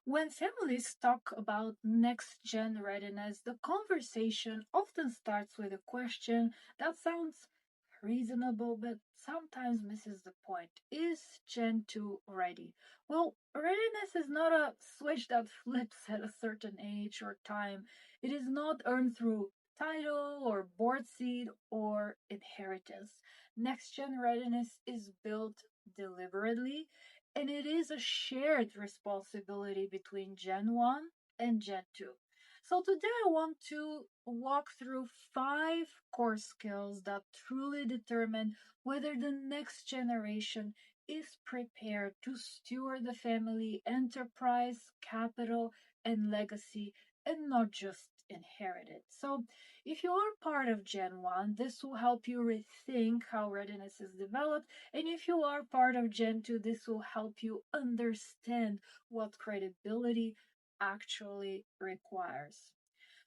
When families talk about next gen readiness, the conversation often starts with a question that sounds reasonable but sometimes misses the point. Is Gen 2 ready? Well, readiness is not a switch that flips at a certain age or time. It is not earned through title or board seat or inheritance. Next gen readiness is built deliberately, and it is a shared responsibility between Gen 1 and Gen 2. So today I want to walk through 5 core skills that truly determine whether the next generation is prepared to steward the family enterprise, capital, and legacy, and not just inherit it. So if you are part of Gen 1, this will help you rethink how readiness is developed, and if you are part of Gen 2, this will help you understand what credibility actually requires.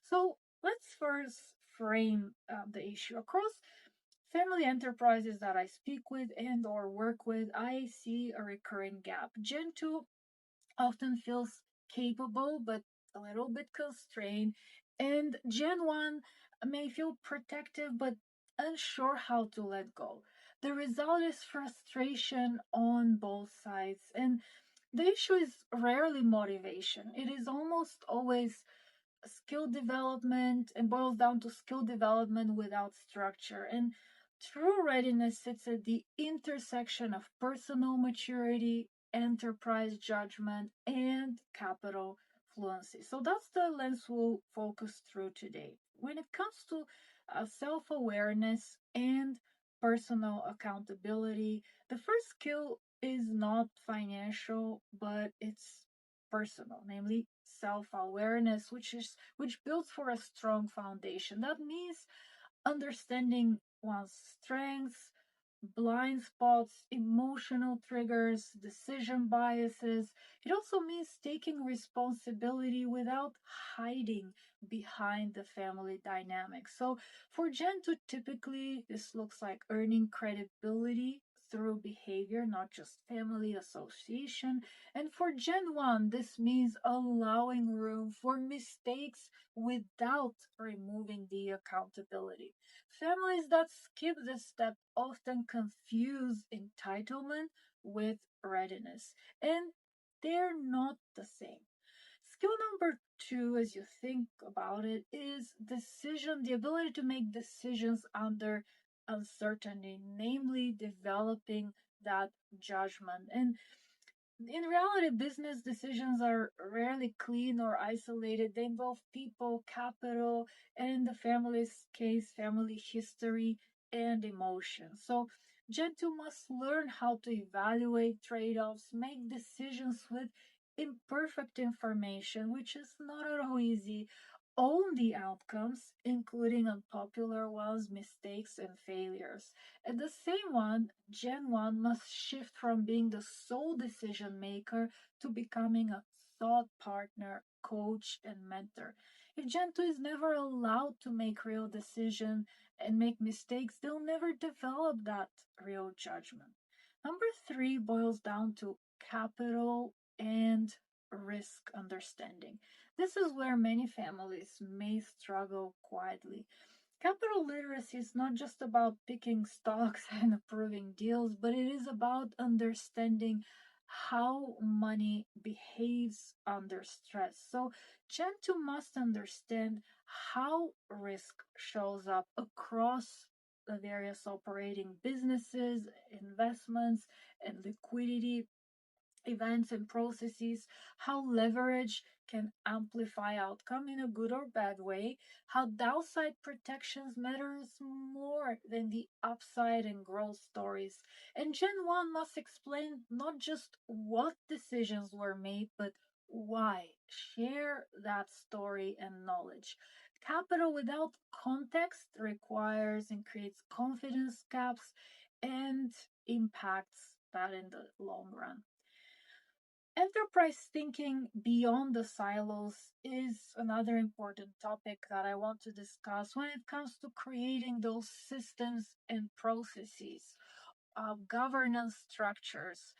So let's first frame the issue. Across family enterprises that I speak with and or work with, I see a recurring gap. Gen 2 often feels capable but a little bit constrained, and Gen 1 may feel protective but unsure how to let go. The result is frustration on both sides, and the issue is rarely motivation. It is almost always skill development and boils down to skill development without structure. And true readiness sits at the intersection of personal maturity, enterprise judgment, and capital fluency. So that's the lens we'll focus through today. When it comes to self awareness and personal accountability, the first skill is not financial, but it's personal, namely self-awareness, which builds for a strong foundation. That means understanding one's strengths, blind spots, emotional triggers, decision biases. It also means taking responsibility without hiding behind the family dynamic. So for Gen 2, typically this looks like earning credibility through behavior, not just family association. And for Gen 1, this means allowing room for mistakes without removing the accountability. Families that skip this step often confuse entitlement with readiness, and they're not the same. Skill number two, as you think about it, is the ability to make decisions under uncertainty, namely developing that judgment. And in reality, business decisions are rarely clean or isolated. They involve people, capital, and in the family's case, family history and emotion. So, Gen 2 must learn how to evaluate trade offs, make decisions with imperfect information, which is not at all easy, own the outcomes, including unpopular ones, mistakes, and failures. At the same one, Gen 1 must shift from being the sole decision maker to becoming a thought partner, coach, and mentor. If Gen 2 is never allowed to make real decisions and make mistakes, they'll never develop that real judgment. Number three boils down to capital and risk understanding. This is where many families may struggle quietly. Capital literacy is not just about picking stocks and approving deals, but it is about understanding how money behaves under stress. So, Gen 2 must understand how risk shows up across the various operating businesses, investments, and liquidity events and processes, how leverage can amplify outcome in a good or bad way, how downside protections matters more than the upside and growth stories. And Gen 1 must explain not just what decisions were made, but why. Share that story and knowledge. Capital without context requires and creates confidence gaps and impacts that in the long run. Enterprise thinking beyond the silos is another important topic that I want to discuss when it comes to creating those systems and processes. governance structures.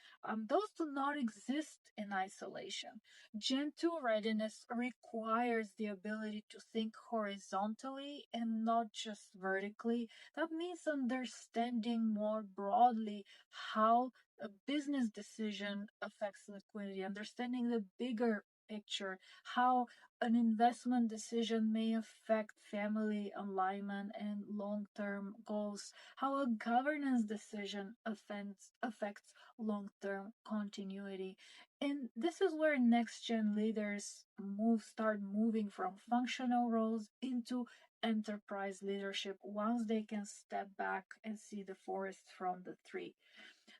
Those do not exist in isolation. Gen 2 readiness requires the ability to think horizontally and not just vertically. That means understanding more broadly how a business decision affects liquidity, understanding the bigger picture, how an investment decision may affect family alignment and long term goals, how a governance decision affects long term continuity. And this is where next gen leaders start moving from functional roles into enterprise leadership once they can step back and see the forest from the tree.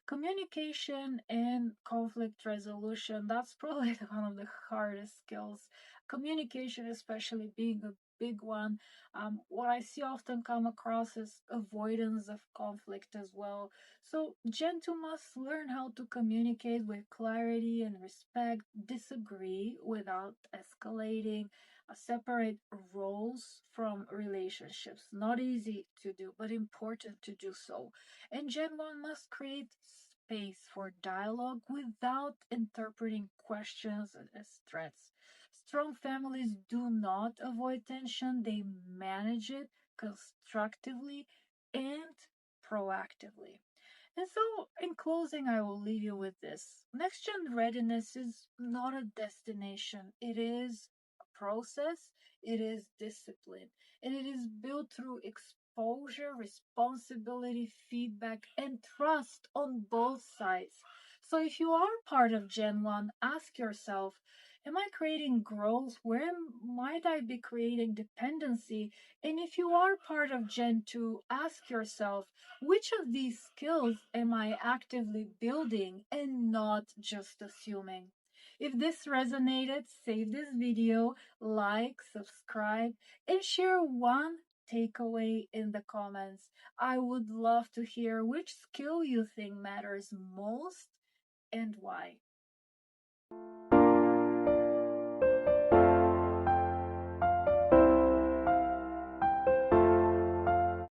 Communication and conflict resolution, that's probably one of the hardest skills. Communication, especially being a big one. What I see often come across is avoidance of conflict as well. So, Gen 2 must learn how to communicate with clarity and respect, disagree without escalating, separate roles from relationships. Not easy to do, but important to do so. And Gen 1 must create space for dialogue without interpreting questions as threats. Strong families do not avoid tension, they manage it constructively and proactively. And so, in closing, I will leave you with this. Next gen readiness is not a destination, it is a process, it is discipline, and it is built through exposure, responsibility, feedback, and trust on both sides. So, if you are part of Gen 1, ask yourself, am I creating growth? Where might I be creating dependency? And if you are part of Gen 2, ask yourself, which of these skills am I actively building and not just assuming? If this resonated, save this video, like, subscribe, and share one takeaway in the comments. I would love to hear which skill you think matters most and why.